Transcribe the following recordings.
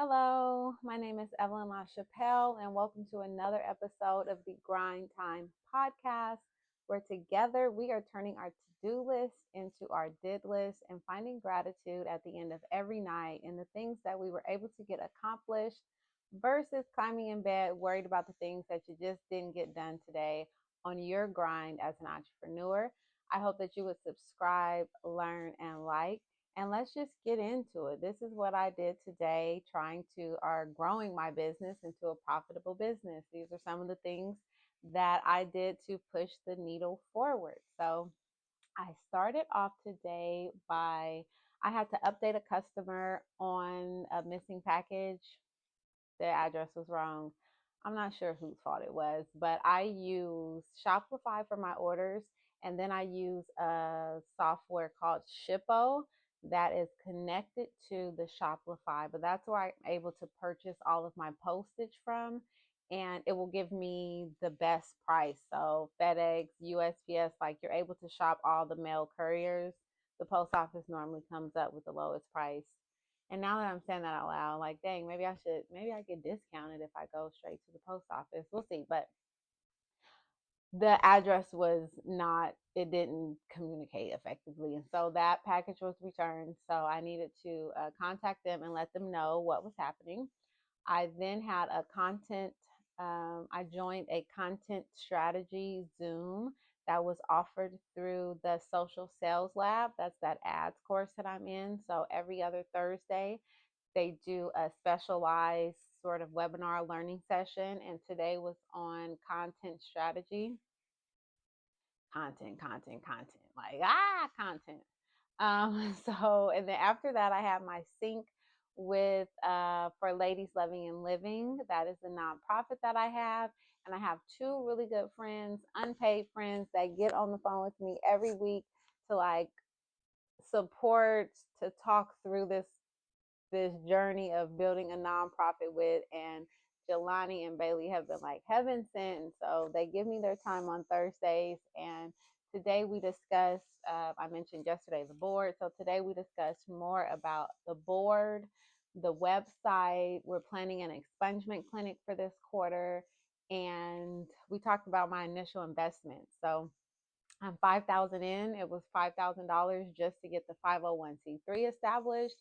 Hello, my name is Evelyn LaChapelle, and welcome to another episode of the Grind Time podcast, where together we are turning our to do list into our did list and finding gratitude at the end of every night in the things that we were able to get accomplished versus climbing in bed worried about the things that you just didn't get done today on your grind as an entrepreneur. I hope that you would subscribe, learn, and like. And let's just get into it. This is what I did today, trying to or growing my business into a profitable business. These are some of the things that I did to push the needle forward. So I started off today by I had to update a customer on a missing package. Their address was wrong. I'm not sure whose fault it was, but I use Shopify for my orders, and then I use a software called Shippo that is connected to the Shopify. But that's where I'm able to purchase all of my postage from, and it will give me the best price. So FedEx, USPS, like you're able to shop all the mail couriers. The post office normally comes up with the lowest price. And now that I'm saying that out loud, like, dang, maybe I get discounted if I go straight to the post office. We'll see. But the address was not, it didn't communicate effectively. And so that package was returned. So I needed to contact them and let them know what was happening. I then had I joined a content strategy Zoom that was offered through the Social Sales Lab. That's that ads course that I'm in. So every other Thursday, they do a specialized sort of webinar learning session. And today was on content strategy. Content. Like, content. And then after that, I have my sync with for Ladies Loving and Living. That is the nonprofit that I have. And I have two really good friends, unpaid friends, that get on the phone with me every week to like support, to talk through this journey of building a nonprofit with. And Jelani and Bailey have been like heaven sent. And so they give me their time on Thursdays. And today we discussed, I mentioned yesterday the board. So today we discussed more about the board, the website. We're planning an expungement clinic for this quarter. And we talked about my initial investment. So I'm 5,000 in. It was $5,000 just to get the 501c3 established.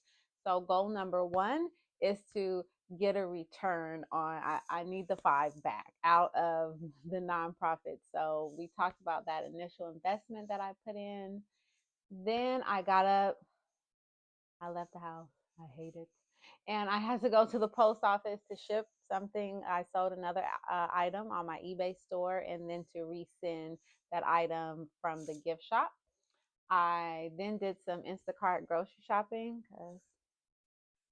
So goal number one is to get a return on. I need the five back out of the nonprofit. So we talked about that initial investment that I put in. Then I got up. I left the house. I hate it. And I had to go to the post office to ship something. I sold another item on my eBay store, and then to resend that item from the gift shop. I then did some Instacart grocery shopping because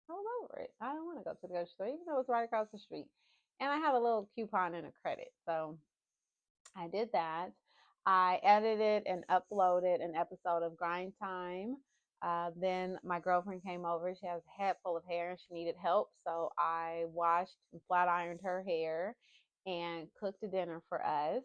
I was over it. I don't want to go to the grocery store, even though it's right across the street. And I had a little coupon and a credit. So I did that. I edited and uploaded an episode of Grind Time. Then my girlfriend came over. She has a head full of hair and she needed help. So I washed and flat ironed her hair and cooked a dinner for us.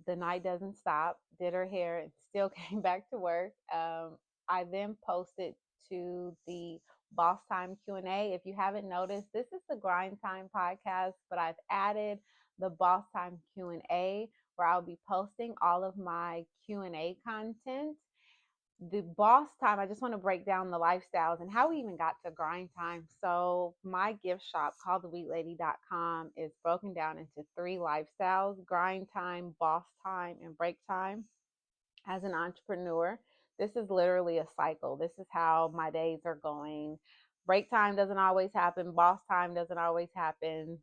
The night doesn't stop. Did her hair and still came back to work. I then posted to the Boss Time Q&A. If you haven't noticed, this is the Grind Time podcast, but I've added the Boss Time Q&A where I'll be posting all of my Q&A content. The Boss Time, I just want to break down the lifestyles and how we even got to Grind Time. So my gift shop called thewheatlady.com is broken down into three lifestyles: grind time, boss time, and break time. As an entrepreneur, this is literally a cycle. This is how my days are going. Break time doesn't always happen. Boss time doesn't always happen.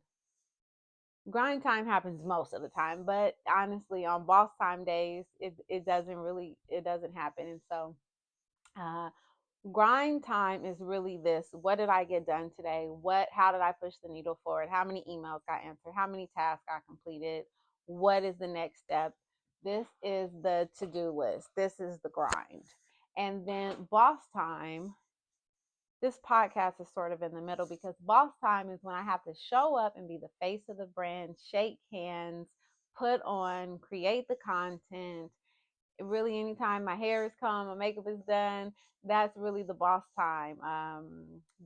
Grind time happens most of the time, but honestly, on boss time days, it doesn't happen. And so, uh, grind time is really this: what did I get done today? How did I push the needle forward? How many emails got answered? How many tasks got completed? What is the next step? This is the to-do list. This is the grind. And then boss time, this podcast is sort of in the middle, because boss time is when I have to show up and be the face of the brand, shake hands, put on, create the content, really anytime my hair is come, my makeup is done, that's really the boss time.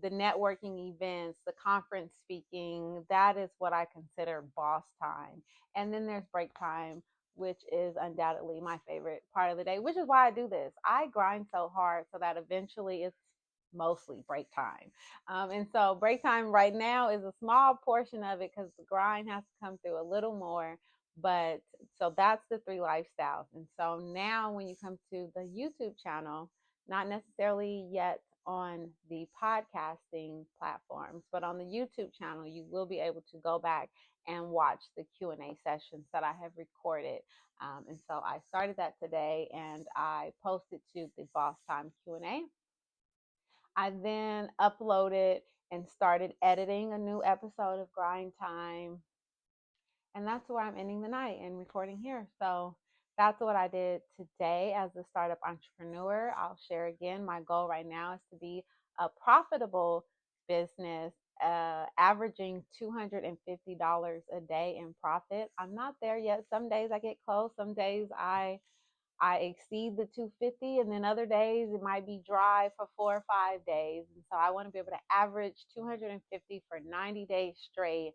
The networking events, the conference speaking, that is what I consider boss time. And then there's break time, which is undoubtedly my favorite part of the day, which is why I do this. I grind so hard so that eventually it's mostly break time. And so break time right now is a small portion of it because the grind has to come through a little more. But so that's the three lifestyles. And so now when you come to the YouTube channel, not necessarily yet on the podcasting platforms, but on the YouTube channel, you will be able to go back and watch the Q&A sessions that I have recorded. And so I started that today and I posted to the Boss Time Q&A. I then uploaded and started editing a new episode of Grind Time. And that's where I'm ending the night and recording here. So that's what I did today as a startup entrepreneur. I'll share again. My goal right now is to be a profitable business, averaging $250 a day in profit. I'm not there yet. Some days I get close. Some days I exceed the 250, and then other days it might be dry for 4 or 5 days. And so I want to be able to average 250 for 90 days straight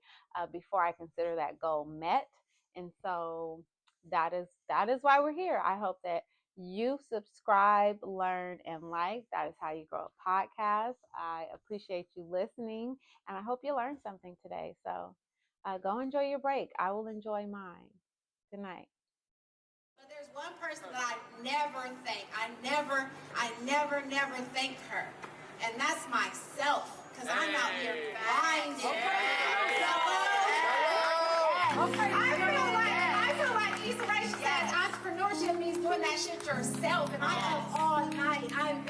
before I consider that goal met. And so that is why we're here. I hope that you subscribe, learn, and like. That is how you grow a podcast. I appreciate you listening, and I hope you learned something today. So go enjoy your break. I will enjoy mine. Good night. But there's one person that I never thank. I never thank her. And that's myself. Because I'm out here grinding. I feel like Issa Rae says entrepreneurship means doing that shit yourself. And I'm up all night. I'm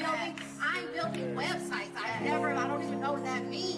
building websites. I don't even know what that means.